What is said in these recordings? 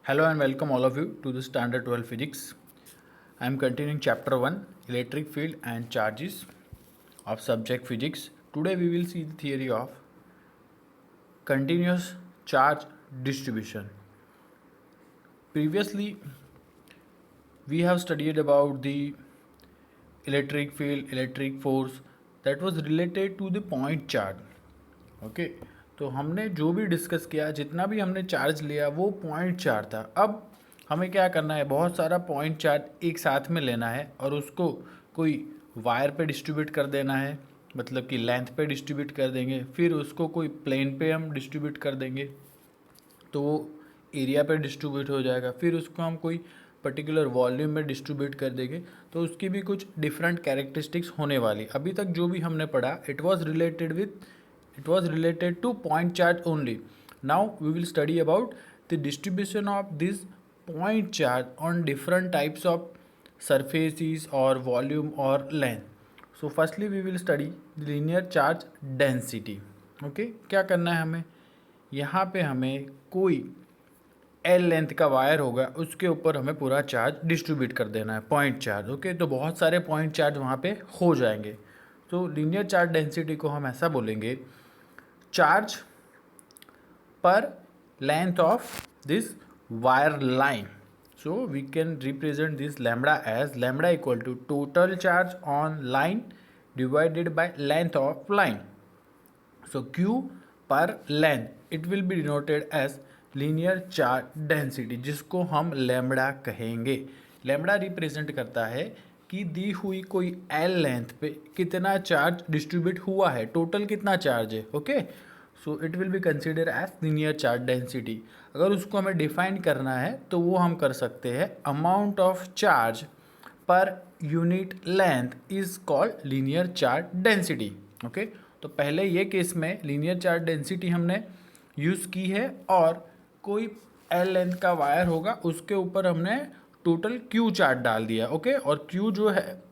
Hello and welcome all of you to the Standard 12 Physics. I am continuing Chapter 1 Electric Field and Charges of Subject Physics. Today we will see the theory of continuous charge distribution. Previously we have studied about the electric field, electric force that was related to the point charge. Okay तो हमने जो भी discuss किया, जितना भी हमने charge लिया वो पॉइंट चार्ज था. अब हमें क्या करना है, बहुत सारा पॉइंट चार्ज एक साथ में लेना है और उसको कोई वायर पे डिस्ट्रीब्यूट कर देना है, मतलब कि लेंथ पे डिस्ट्रीब्यूट कर देंगे, फिर उसको कोई प्लेन पे हम डिस्ट्रीब्यूट कर देंगे तो वो एरिया पे डिस्ट्रीब्यूट हो जाएगा, फिर उसको हम कोई पर्टिकुलर वॉल्यूम में डिस्ट्रीब्यूट कर देंगे तो उसकी भी कुछ डिफरेंट कैरेक्टरिस्टिक्स होने वाली. अभी तक जो भी हमने पढ़ा it was related to point charge only. Now we will study about the distribution of this point charge on different types of surfaces or volume or length. So firstly we will study the linear charge density. Okay, क्या करना है हमें, यहाँ पे हमें कोई L length का wire होगा, उसके ऊपर हमें पूरा चार्ज डिस्ट्रीब्यूट कर देना है, पॉइंट चार्ज. ओके, तो बहुत सारे पॉइंट चार्ज वहाँ पे हो जाएंगे. तो लीनियर चार्ज डेंसिटी को हम ऐसा बोलेंगे, charge per length of this wire line. So we can represent this lambda as lambda equal to total charge on line divided by length of line. So Q per length, it will be denoted as linear charge density, जिसको हम lambda कहेंगे. Lambda represent करता है कि दी हुई कोई L length पे कितना चार्ज डिस्ट्रीब्यूट हुआ है, टोटल कितना चार्ज है. Okay, so it will be consider as linear charge density. अगर उसको हमें डिफाइन करना है तो वो हम कर सकते हैं, अमाउंट ऑफ चार्ज पर unit length is called linear charge density. Okay, तो पहले ये केस में लीनियर चार्ज डेंसिटी हमने यूज़ की है और कोई एल लेंथ का वायर होगा उसके ऊपर हमने टोटल क्यू चार्ज डाल दिया. ओके, और क्यू जो है,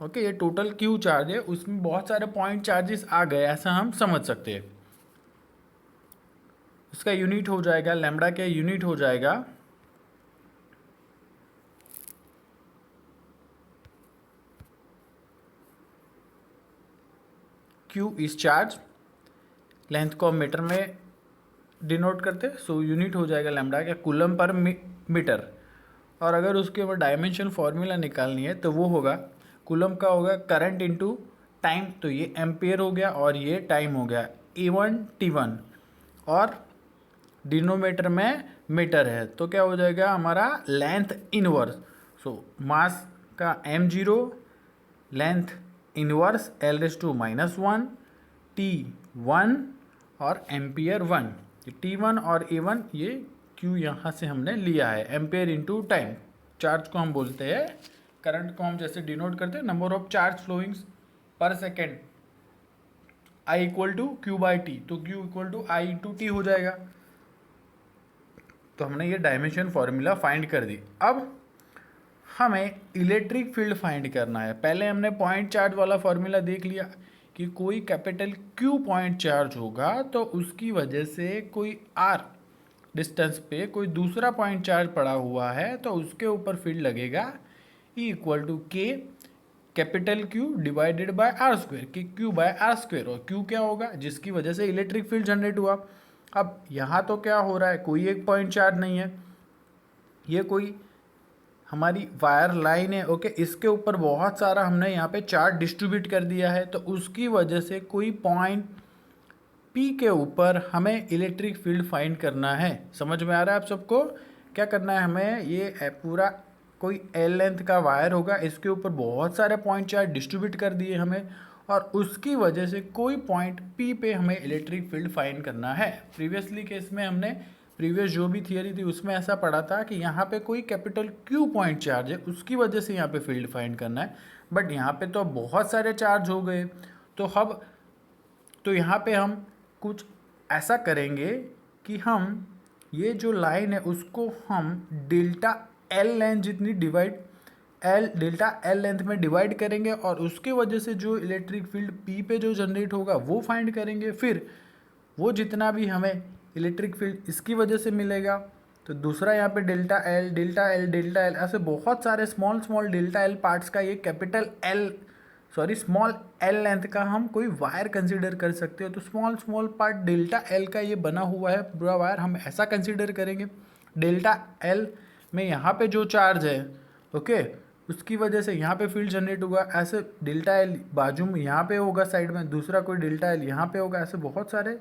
ओके, ये टोटल क्यू चार्ज है, उसमें बहुत सारे पॉइंट चार्जेस आ गए, ऐसा हम समझ सकते हैं. इसका यूनिट हो जाएगा, लैम्बडा का यूनिट हो जाएगा क्यू इज चार्ज, लेंथ को हम मीटर में डिनोट करते हैं, सो यूनिट हो जाएगा लैम्बडा का कूलम पर मीटर. और अगर उसके ऊपर डायमेंशन फॉर्मूला निकालनी है तो वो होगा, कूलम का होगा करंट इनटू टाइम, तो ये एम्पियर हो गया और ये टाइम हो गया E1 T1, और डिनोमीटर में मीटर है तो क्या हो जाएगा हमारा लेंथ इनवर्स. सो मास का m0, length inverse L⁻⁻1 T1 और एम्पियर 1. T1 और A1 ये Q यहाँ से हमने लिया है, एम्पेयर इंटू टाइम. चार्ज को हम बोलते हैं, करंट को हम जैसे डिनोट करते हैं number of charge flowings per second, I equal to Q by T, तो Q equal to I into T हो जाएगा. तो हमने ये डायमेंशन फॉर्मूला फाइंड कर दी. अब हमें इलेक्ट्रिक फील्ड फाइंड करना है. पहले हमने पॉइंट चार्ज वाला फॉर्मूला देख लिया कि कोई कैपिटल Q पॉइंट चार्ज होगा तो उसकी वजह से कोई R डिस्टेंस पे कोई दूसरा पॉइंट चार्ज पड़ा हुआ है तो उसके ऊपर फील्ड लगेगा E equal to k capital Q divided by r square, कि Q बाय आर स्क्वायर, और Q क्या होगा जिसकी वजह से इलेक्ट्रिक फील्ड जनरेट हुआ. अब यहाँ तो क्या हो रहा है, कोई एक पॉइंट चार्ज नहीं है, ये कोई हमारी वायर लाइन है. ओके, इसके ऊपर बहुत सारा हमने यहाँ पे चार्ज डिस्ट्रीब्यूट कर दिया है तो उसकी वजह से कोई पॉइंट P के ऊपर हमें इलेक्ट्रिक फील्ड फाइंड करना है. समझ में आ रहा है आप सबको, क्या करना है हमें, ये पूरा कोई एल लेंथ का वायर होगा, इसके ऊपर बहुत सारे पॉइंट चार्ज डिस्ट्रीब्यूट कर दिए हमें और उसकी वजह से कोई पॉइंट P पे हमें इलेक्ट्रिक फील्ड फाइंड करना है. प्रीवियसली केस में हमने प्रीवियस जो भी थियरी थी उसमें ऐसा पढ़ा था कि यहाँ पे कोई कैपिटल Q पॉइंट चार्ज है, उसकी वजह से यहाँ पे फील्ड फाइंड करना है. बट यहाँ पे तो बहुत सारे चार्ज हो गए, तो यहाँ पे हम कुछ ऐसा करेंगे कि हम ये जो लाइन है उसको हम डेल्टा एल लेंथ जितनी डेल्टा एल लेंथ में डिवाइड करेंगे और उसके वजह से जो इलेक्ट्रिक फील्ड P पे जो जनरेट होगा वो फाइंड करेंगे. फिर वो जितना भी हमें इलेक्ट्रिक फील्ड इसकी वजह से मिलेगा तो दूसरा यहाँ पे delta L delta L delta L, ऐसे बहुत सारे small small delta L parts का ये capital L sorry small L length का हम कोई वायर कंसीडर कर सकते हो। तो small small part delta L का ये बना हुआ है पूरा वायर, हम ऐसा कंसीडर करेंगे। डेल्टा एल में यहाँ पे जो चार्ज है ओके, उसकी वजह से यहाँ पे फील्ड जनरेट होगा। ऐसे डेल्टा एल बाजू में यहाँ पे होगा साइड में, दूसरा कोई डेल्टा एल यहाँ पे होगा। ऐसे बहुत सारे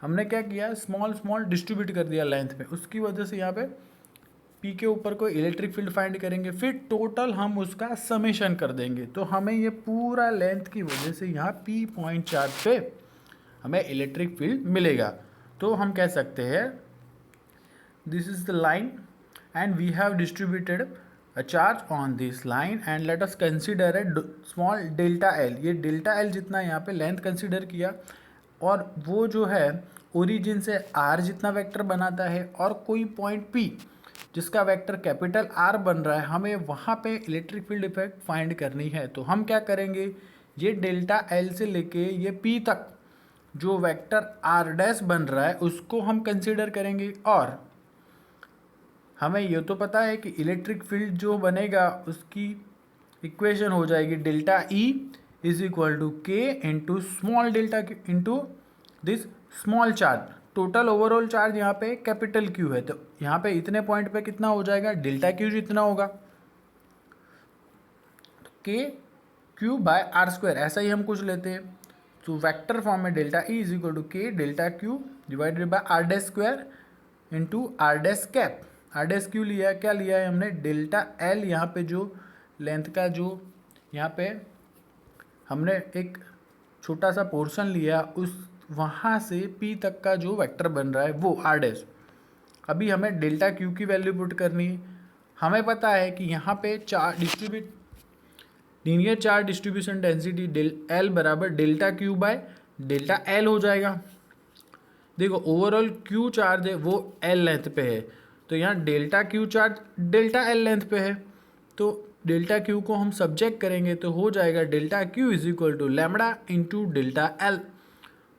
हमने क्या किया, स्मॉल स्मॉल डिस्ट्रीब्यूट कर दिया लेंथ में, उसकी वजह से यहाँ पे पी के ऊपर कोई इलेक्ट्रिक फील्ड फाइंड करेंगे, फिर टोटल हम उसका समेशन कर देंगे। तो हमें ये पूरा लेंथ की वजह से यहाँ पी पॉइंट चार्ज पे हमें इलेक्ट्रिक फील्ड मिलेगा। तो हम कह सकते हैं this is the line and we have distributed a charge on this line and let us consider a small delta L। ये डेल्टा एल जितना यहाँ पे लेंथ कंसिडर किया, और वो जो है ओरिजिन से R जितना वेक्टर बनाता है, और कोई पॉइंट P जिसका वेक्टर कैपिटल R बन रहा है, हमें वहाँ पे इलेक्ट्रिक फील्ड इफेक्ट फाइंड करनी है। तो हम क्या करेंगे, ये डेल्टा एल से लेके ये P तक जो वेक्टर R डैश बन रहा है उसको हम कंसिडर करेंगे। और हमें ये तो पता है कि इलेक्ट्रिक फील्ड जो बनेगा उसकी इक्वेशन हो जाएगी delta E is equal to k into small delta into this small charge. Total overall charge यहाँ पे कैपिटल क्यू है, तो यहाँ पे इतने पॉइंट पे कितना हो जाएगा, डेल्टा क्यू जितना होगा के क्यू बाय आर स्क्वायर, ऐसा ही हम कुछ लेते हैं। तो वेक्टर फॉर्म में delta E is equal to k delta q divided by r dash square into r dash cap. R dash q लिया, क्या लिया है हमने, डेल्टा एल यहाँ पे जो लेंथ का जो यहाँ पे हमने एक छोटा सा पोर्शन लिया, उस वहाँ से पी तक का जो वेक्टर बन रहा है वो आर डैश। अभी हमें डेल्टा क्यू की वैल्यू पुट करनी है। हमें पता है कि यहाँ पे चार linear charge distribution density L बराबर delta q by delta L हो जाएगा। देखो ओवरऑल क्यू चार्ज है वो एल लेंथ पे है, तो यहाँ delta Q charge delta L length पे है, तो डेल्टा क्यू को हम सब्जेक्ट करेंगे तो हो जाएगा delta q is equal to lambda into delta l.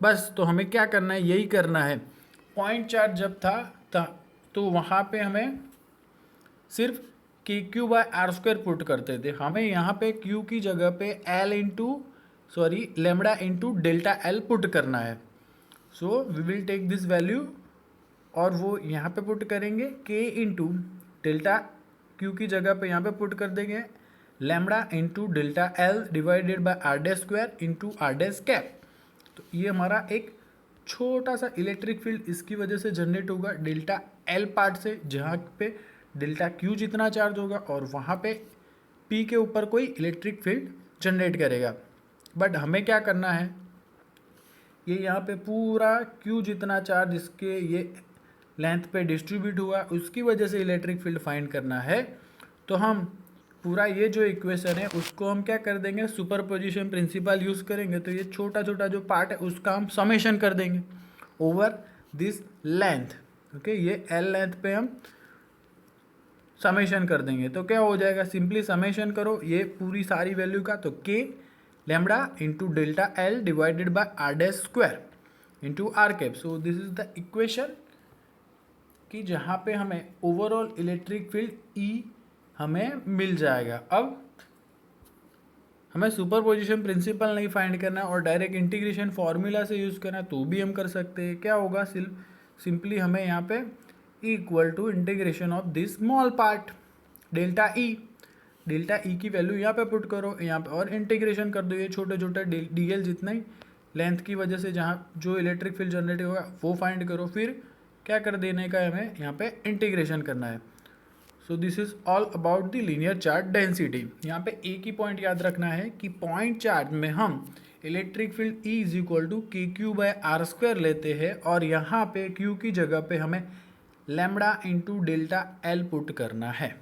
बस तो हमें क्या करना है, यही करना है। पॉइंट चार्ज जब था तो वहाँ पे हमें सिर्फ k q by r square put करते थे, हमें यहाँ पे क्यू की जगह पे l into lambda into delta l put करना है। So we will take this value और वो यहाँ पे पुट करेंगे के इंटू डेल्टा क्यू की जगह पे यहाँ पे पुट कर देंगे lambda into delta l divided by r dash square into r dash cap. तो ये हमारा एक छोटा सा इलेक्ट्रिक फील्ड इसकी वजह से जनरेट होगा डेल्टा एल पार्ट से, जहाँ पे डेल्टा क्यू जितना चार्ज होगा और वहाँ पे पी के ऊपर कोई इलेक्ट्रिक फील्ड जनरेट करेगा। बट हमें क्या करना है, ये यहाँ पे पूरा क्यू जितना चार्ज इसके ये लेंथ पे डिस्ट्रीब्यूट हुआ, उसकी वजह से इलेक्ट्रिक फील्ड फाइंड करना है। तो हम पूरा ये जो इक्वेशन है उसको हम क्या कर देंगे, सुपरपोजिशन प्रिंसिपल यूज़ करेंगे। तो ये छोटा छोटा जो पार्ट है उसका हम समेशन कर देंगे ओवर दिस लेंथ। ओके, ये एल लेंथ पे हम समेशन कर देंगे। तो क्या हो जाएगा, सिंपली समेशन करो ये पूरी सारी वैल्यू का, तो k lambda into delta l divided by r dash square into r cap. So this is the equation कि जहाँ पे हमें ओवरऑल इलेक्ट्रिक फील्ड ई हमें मिल जाएगा। अब हमें सुपरपोजिशन प्रिंसिपल नहीं फाइंड करना और डायरेक्ट इंटीग्रेशन फार्मूला से यूज़ करना, तो भी हम कर सकते हैं। क्या होगा, सिंपली हमें यहाँ पे equal to integration of this small part delta E की वैल्यू यहाँ पे पुट करो यहाँ पे और इंटीग्रेशन कर दो। ये छोटे छोटे डी एल जितना ही लेंथ की वजह से जहाँ जो इलेक्ट्रिक फील्ड जनरेट होगा वो फाइंड करो, फिर क्या कर देने का है, हमें यहाँ पे इंटीग्रेशन करना है। सो this is all about the linear charge density. यहाँ पे एक ही पॉइंट याद रखना है कि पॉइंट चार्ज में हम electric field E is equal to k q by r square लेते हैं, और यहाँ पे क्यू की जगह पे हमें lambda into delta l put करना है।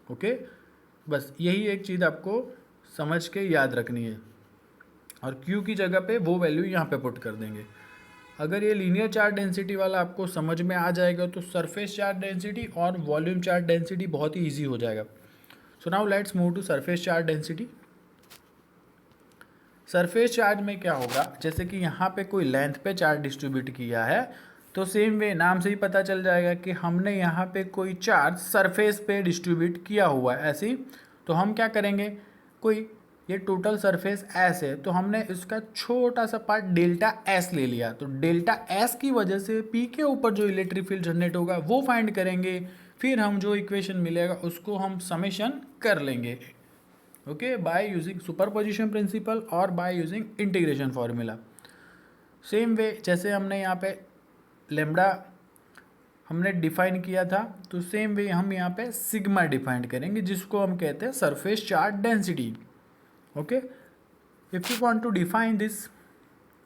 ओके, बस यही एक चीज़ आपको समझ के याद रखनी है, और क्यू की जगह पे वो वैल्यू यहाँ पे पुट कर देंगे। अगर ये लीनियर चार्ज डेंसिटी वाला आपको समझ में आ जाएगा तो सरफेस चार्ज डेंसिटी और वॉल्यूम चार्ज डेंसिटी बहुत ही ईजी हो जाएगा। So now let's move to surface charge density. Surface charge में क्या होगा, जैसे कि यहाँ पे कोई लेंथ पे चार्ज डिस्ट्रीब्यूट किया है, तो सेम वे नाम से ही पता चल जाएगा कि हमने यहाँ पे कोई चार्ज सरफेस पे डिस्ट्रीब्यूट किया हुआ है ऐसे ही। तो हम क्या करेंगे, कोई ये टोटल सरफेस एस है तो हमने इसका छोटा सा पार्ट डेल्टा एस ले लिया, तो डेल्टा एस की वजह से पी के ऊपर जो इलेक्ट्रिक फील्ड जनरेट होगा वो फाइंड करेंगे, फिर हम जो इक्वेशन मिलेगा उसको हम समेशन कर लेंगे, okay, by using superposition principle और by using integration formula. Same way जैसे हमने यहाँ पे लेमडा हमने डिफाइन किया था, तो सेम वे हम यहाँ पे सिग्मा डिफाइन करेंगे जिसको हम कहते हैं surface charge density, okay. If you want to define this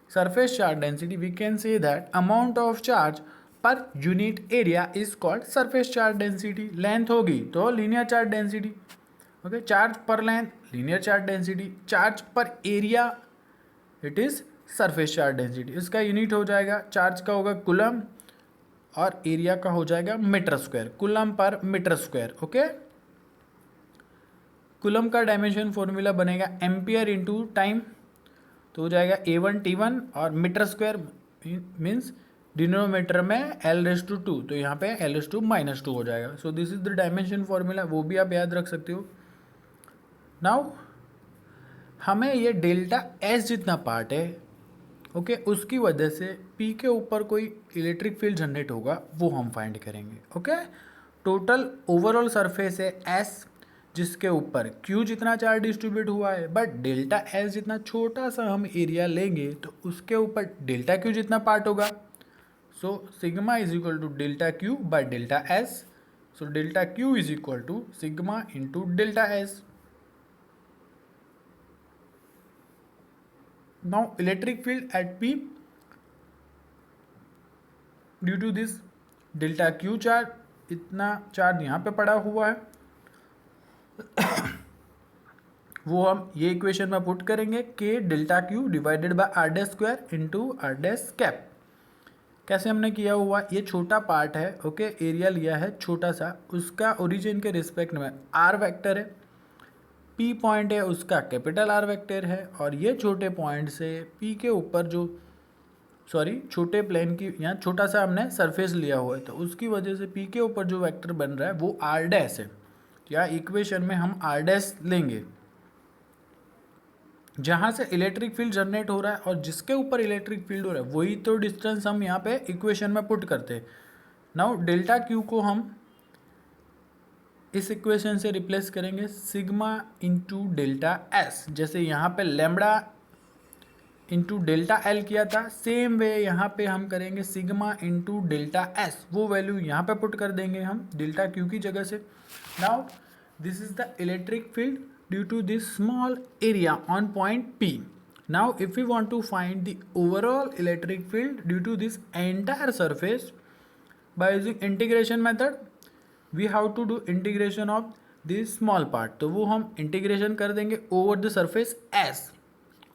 surface charge density we can say that amount of charge per unit area is called surface charge density। Length होगी तो linear charge density, okay, charge पर length linear charge density, charge पर area it is surface charge density. इसका unit हो जाएगा, charge का होगा coulomb और एरिया का हो जाएगा metre square, coulomb per metre square, okay. Coulomb का डायमेंशन फॉर्मूला बनेगा एम्पियर इंटू टाइम, तो हो जाएगा A1T1 और मीटर स्क्वायर मीन्स डिनोमीटर में L/2, तो यहाँ पे L/-2 हो जाएगा। सो this is the dimension formula, वो भी आप याद रख सकते हो। नाउ हमें ये डेल्टा एस जितना पार्ट है, ओके, उसकी वजह से P के ऊपर कोई इलेक्ट्रिक फील्ड जनरेट होगा वो हम फाइंड करेंगे, ओके। टोटल ओवरऑल सरफेस है S जिसके ऊपर Q जितना चार्ज डिस्ट्रीब्यूट हुआ है, बट डेल्टा S जितना छोटा सा हम एरिया लेंगे तो उसके ऊपर डेल्टा Q जितना पार्ट होगा। So sigma is equal to delta Q by delta S। So delta Q is equal to sigma into delta S। Now electric field at P due to this delta Q charge, इतना charge यहाँ पे पड़ा हुआ है वो हम ये equation में पुट करेंगे k delta q divided by r dash square into r dash cap. कैसे हमने किया हुआ, ये छोटा पार्ट है, ओके, एरिया लिया है छोटा सा, उसका ओरिजिन के रिस्पेक्ट में आर वेक्टर है, पी पॉइंट है उसका कैपिटल आर वेक्टर है, और ये छोटे पॉइंट से पी के ऊपर जो छोटे प्लेन की यहाँ छोटा सा हमने सरफेस लिया हुआ है, तो उसकी वजह से पी के ऊपर जो वेक्टर बन रहा है वो आर डैश है। या इक्वेशन में हम आर डैश लेंगे जहाँ से इलेक्ट्रिक फील्ड जनरेट हो रहा है और जिसके ऊपर इलेक्ट्रिक फील्ड हो रहा है वही तो डिस्टेंस हम यहाँ पे इक्वेशन में पुट करते हैं। नाउ डेल्टा क्यू को हम इस इक्वेशन से रिप्लेस करेंगे सिग्मा इंटू डेल्टा एस, जैसे यहाँ पे लेमडा इंटू डेल्टा एल किया था, सेम वे यहाँ पे हम करेंगे सिग्मा इंटू डेल्टा एस, वो वैल्यू यहाँ पे पुट कर देंगे हम डेल्टा क्यू की जगह से। Now this is the electric field due to this small area on point P. Now if we want to find the overall electric field due to this entire surface by using integration method, we have to do integration of this small part, तो वो हम integration कर देंगे over the surface S,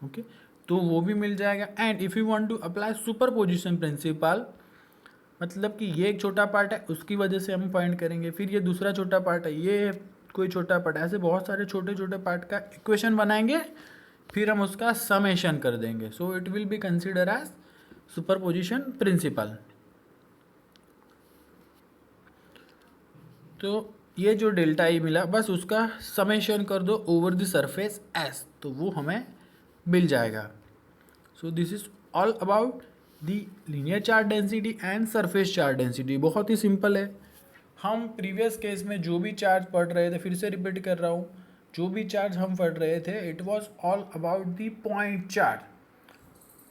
okay, तो वो भी मिल जाएगा। And if you want to apply superposition principle, मतलब कि ये एक छोटा पार्ट है उसकी वजह से हम फाइंड करेंगे, फिर ये दूसरा छोटा पार्ट है, ये कोई छोटा पार्ट, ऐसे बहुत सारे छोटे छोटे पार्ट का इक्वेशन बनाएंगे, फिर हम उसका समेशन कर देंगे। So it will be consider as superposition principle. तो ये जो डेल्टा ई मिला बस उसका समेशन कर दो ओवर द सरफेस एस, तो वो हमें मिल जाएगा। सो this is all about the linear charge density and surface charge density. बहुत ही सिंपल है। हम प्रीवियस केस में जो भी चार्ज पढ़ रहे थे, फिर से रिपीट कर रहा हूँ, जो भी चार्ज हम पढ़ रहे थे it was all about the point charge,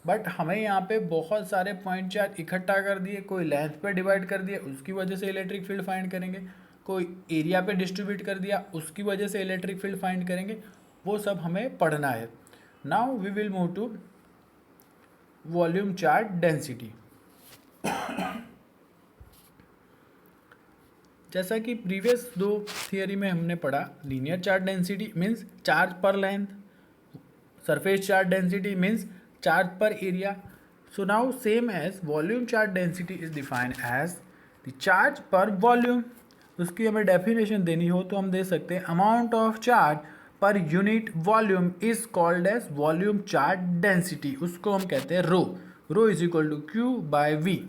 but हमें यहाँ पे बहुत सारे पॉइंट चार्ज इकट्ठा कर दिए, कोई लेंथ पे डिवाइड कर दिया उसकी वजह से इलेक्ट्रिक फील्ड फाइंड करेंगे, कोई एरिया पे डिस्ट्रीब्यूट कर दिया उसकी वजह से इलेक्ट्रिक फील्ड फाइंड करेंगे, वो सब हमें पढ़ना है। Now we will move to volume charge density. जैसा कि प्रीवियस दो थियरी में हमने पढ़ा, linear charge density means charge पर length, surface charge density means charge पर area. So now same as volume charge density is defined as the charge पर volume. उसकी हमें डेफिनेशन देनी हो तो हम दे सकते हैं अमाउंट ऑफ चार्ज पर unit volume is called as volume charge density. उसको हम कहते हैं rho. Rho is equal to q by v.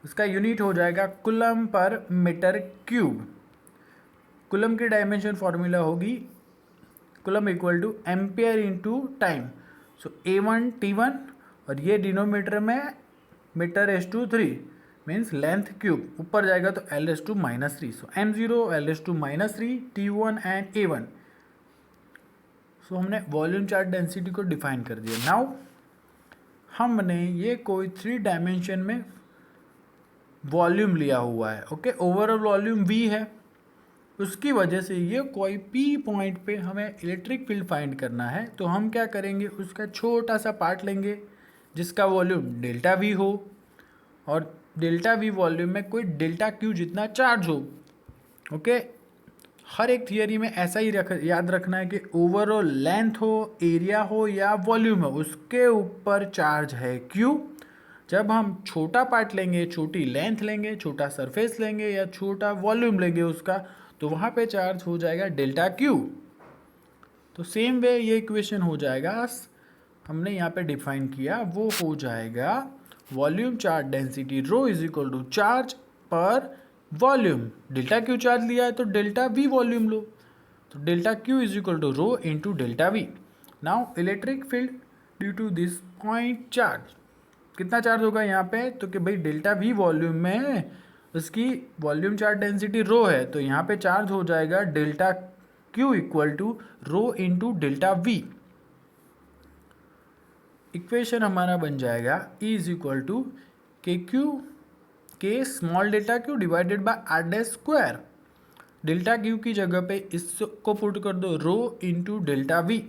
इसका यूनिट हो जाएगा कूलम पर मीटर क्यूब। कूलम की डायमेंशन फॉर्मूला होगी coulomb equal to ampere into time. So A1 T1 और ये डिनोमीटर में metre S2 3 means length cube, ऊपर जाएगा तो L⁻⁻3। So M0 L⁻⁻3 T1 and A1। सो हमने वॉल्यूम चार्ज डेंसिटी को डिफाइन कर दिया। नाउ हमने ये कोई 3 डायमेंशन में वॉल्यूम लिया हुआ है, ओके। ओवरऑल वॉल्यूम V है, उसकी वजह से ये कोई P पॉइंट पे हमें इलेक्ट्रिक फील्ड फाइंड करना है। तो हम क्या करेंगे, उसका छोटा सा पार्ट लेंगे जिसका वॉल्यूम डेल्टा V हो, और डेल्टा V वॉल्यूम में कोई डेल्टा Q जितना चार्ज हो, ओके। हर एक थियरी में ऐसा ही याद रखना है कि ओवरऑल लेंथ हो, एरिया हो या वॉल्यूम हो, उसके ऊपर चार्ज है Q। जब हम छोटा पार्ट लेंगे, छोटी लेंथ लेंगे, छोटा सरफेस लेंगे या छोटा वॉल्यूम लेंगे उसका, तो वहाँ पे चार्ज हो जाएगा डेल्टा Q। तो सेम वे ये इक्वेशन हो जाएगा, हमने यहाँ पे डिफाइन किया, वो हो जाएगा volume charge density rho is equal to charge पर वॉल्यूम। डेल्टा Q चार्ज लिया है तो डेल्टा V वॉल्यूम लो, तो delta Q is equal to rho into delta V। Now electric field due to this point charge, कितना charge होगा यहाँ पे, तो कि भाई डेल्टा V वॉल्यूम में उसकी वॉल्यूम चार्ज डेंसिटी रो है, तो यहाँ पे चार्ज हो जाएगा delta Q equal to rho into delta V। Equation हमारा बन जाएगा E is equal to k small delta Q divided by r dash square. Delta Q की जगह पे इसको पुट कर दो rho into delta V।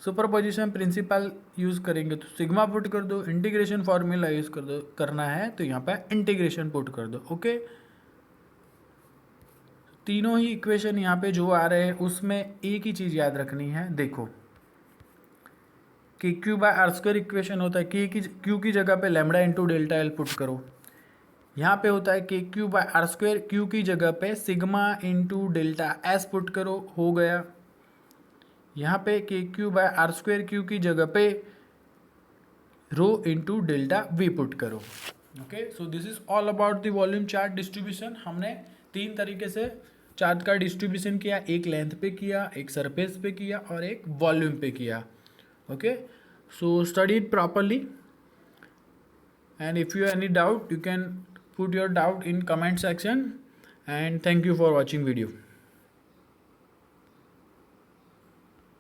Superposition principle use करेंगे तो सिग्मा पुट कर दो, इंटीग्रेशन फॉर्मूला यूज़ कर दो, करना है तो यहाँ पे इंटीग्रेशन पुट कर दो, ओके। तीनों ही इक्वेशन यहाँ पे जो आ रहे हैं उसमें एक ही चीज़ याद रखनी है, देखो कि Q by r square equation होता है Q की जगह पे lambda into delta L put करो। यहाँ पे होता है कि Q by r square Q की जगह पे sigma into delta S put करो, हो गया। यहाँ पे कि Q by r square Q की जगह पे rho into delta V put करो, okay. So this is all about the volume charge distribution. हमने 3 तरीके से चार्ज का डिस्ट्रीब्यूशन किया, एक लेंथ पे किया, एक सरफेस पे किया और एक वॉल्यूम पे किया, okay. So study it properly, and if you have any doubt you can put your doubt in comment section, and thank you for watching video.